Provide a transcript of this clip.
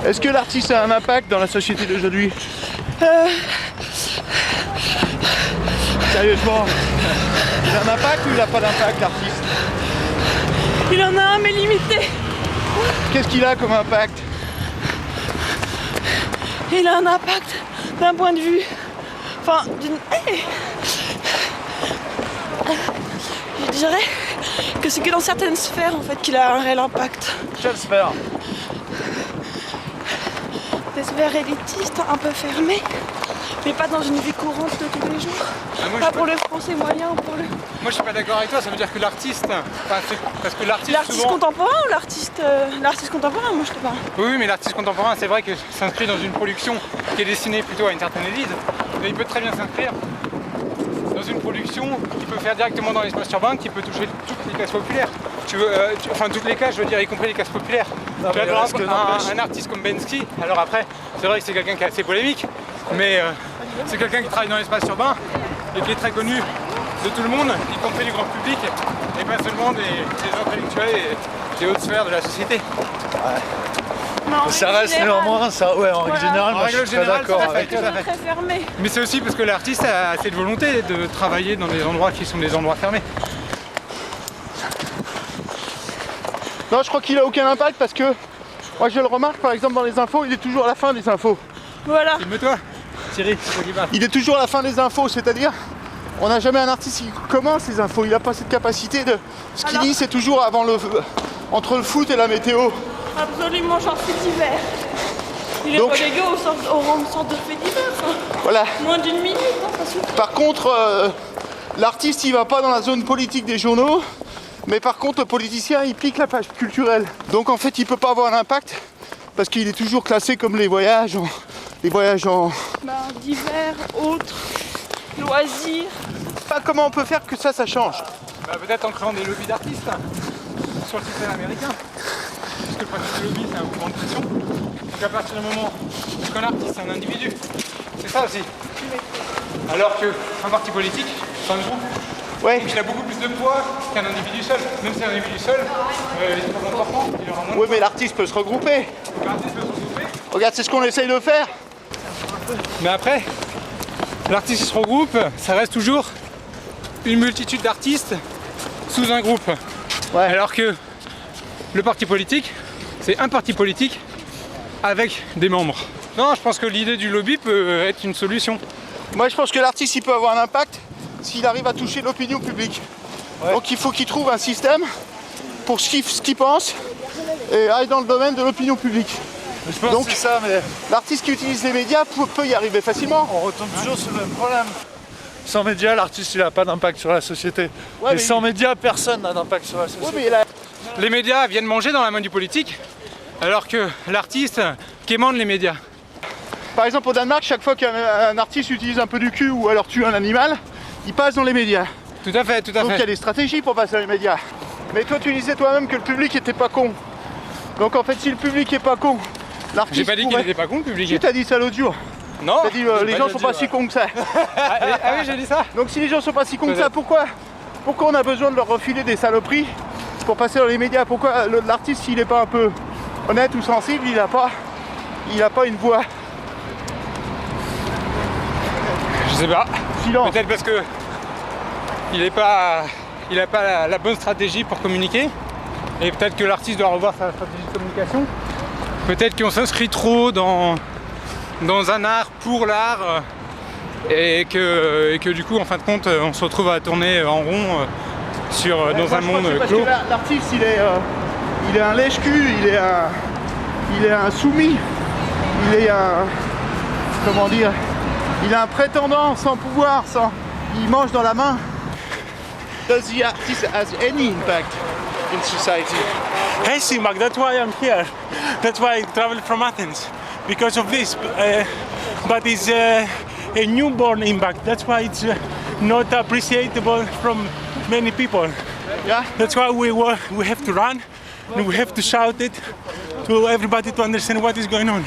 Est-ce que l'artiste a un impact dans la société d'aujourd'hui? Sérieusement, il a un impact ou il n'a pas d'impact, l'artiste? Il en a un, mais limité. Qu'est-ce qu'il a comme impact? Il a un impact d'un point de vue... Enfin, je dirais que c'est que dans certaines sphères, en fait, qu'il a un réel impact. Quelle sphère? Des sphères élitistes, un peu fermées, mais pas dans une vie courante de tous les jours. Pas pour le français moyen ou pour le... Moi je suis pas d'accord avec toi, ça veut dire que l'artiste... parce que l'artiste L'artiste contemporain ou l'artiste contemporain, moi je te parle. Oui, mais l'artiste contemporain, c'est vrai que s'inscrit dans une production qui est destinée plutôt à une certaine élite, mais il peut très bien s'inscrire dans une production qui peut faire directement dans l'espace urbain, qui peut toucher toutes les classes populaires. Enfin toutes les classes, je veux dire, y compris les classes populaires. Non, tu vois, un artiste comme Bensky, alors après, c'est vrai que c'est quelqu'un qui est assez polémique, mais c'est quelqu'un qui travaille dans l'espace urbain et qui est très connu de tout le monde, y compris du grand public, et pas seulement des intellectuels et des hautes sphères de la société. Non, Ça reste néanmoins, ça, ouais, en règle générale, moi je suis pas d'accord avec c'est très fermé. Mais c'est aussi parce que l'artiste a cette volonté de travailler dans des endroits qui sont des endroits fermés. Non, je crois qu'il a aucun impact parce que moi je le remarque par exemple dans les infos, il est toujours à la fin des infos. Voilà. Filme-toi, Thierry, c'est toi qui parle. Il est toujours à la fin des infos, c'est-à-dire on n'a jamais un artiste qui commence les infos, il n'a pas cette capacité de... Ce qu'il dit c'est toujours entre le foot et la météo. Absolument, genre fait divers. Il est Donc, relégué au rang de sorte de fait divers. Hein. Voilà. Moins d'une minute, hein, ça suffit. Par contre, l'artiste il va pas dans la zone politique des journaux, mais par contre le politicien il pique la page culturelle. Donc en fait il peut pas avoir un impact parce qu'il est toujours classé comme les voyages en... Divers, autres, loisirs. Comment on peut faire que ça change? Peut-être en créant des lobbies d'artistes sur le système américain. Puisque le principe du lobby c'est un mouvement de pression. Donc à partir du moment où qu'un artiste c'est un individu, c'est ça aussi. Alors qu'un parti politique, c'est un groupe. Ouais. Donc il a beaucoup plus de poids qu'un individu seul. Même si un individu seul, il est trop important, il aura moins de Oui mais l'artiste peut se regrouper. poids. L'artiste peut se regrouper. Regarde, c'est ce qu'on essaye de faire. Mais après, l'artiste se regroupe, ça reste toujours une multitude d'artistes sous un groupe. Ouais. Alors que le parti politique, c'est un parti politique avec des membres. Non, je pense que l'idée du lobby peut être une solution. Moi je pense que l'artiste il peut avoir un impact s'il arrive à toucher l'opinion publique. Ouais. Donc il faut qu'il trouve un système pour ce qu'il pense et aille dans le domaine de l'opinion publique. Je pense Donc que c'est ça, mais l'artiste qui utilise les médias peut y arriver facilement. on retombe toujours sur le même problème. Sans médias, l'artiste il n'a pas d'impact sur la société. Ouais, et sans médias, personne n'a d'impact sur la société. Oui, mais Les médias viennent manger dans la main du politique, alors que l'artiste quémande les médias. par exemple au Danemark, chaque fois qu'un artiste utilise un peu du cul ou alors tue un animal, il passe dans les médias. Tout à fait, tout à Donc il y fait. a des stratégies pour passer dans les médias. Mais toi tu disais toi-même que le public était pas con. Donc en fait si le public est pas con, l'artiste J'ai pas dit qu'il était pas con, le public. Tu t'as dit ça l'autre jour. Non. T'as dit j'ai les pas gens dit sont ça. pas si cons que ça. Ah oui, j'ai dit ça. Donc si les gens sont pas si cons que ça, pourquoi on a besoin de leur refiler des saloperies pour passer dans les médias? Pourquoi l'artiste s'il est pas un peu honnête ou sensible, il a pas une voix? Je sais pas. Silence. Peut-être parce que il a pas la bonne stratégie pour communiquer. Et peut-être que l'artiste doit revoir sa stratégie de communication. Peut-être qu'on s'inscrit trop dans un art pour l'art et que du coup en fin de compte on se retrouve à tourner en rond dans un monde clos. Parce que l'artiste il est un lèche-cul, il est un soumis, il est un... comment dire, il est un prétendant sans pouvoir, il mange dans la main. Does the artist has any impact in society? Hey, Simak, that's why I'm here. That's why I traveled from Athens, because of this. But it's a newborn impact. That's why it's not appreciable from many people. Yeah? That's why we have to run, and we have to shout it to everybody to understand what is going on.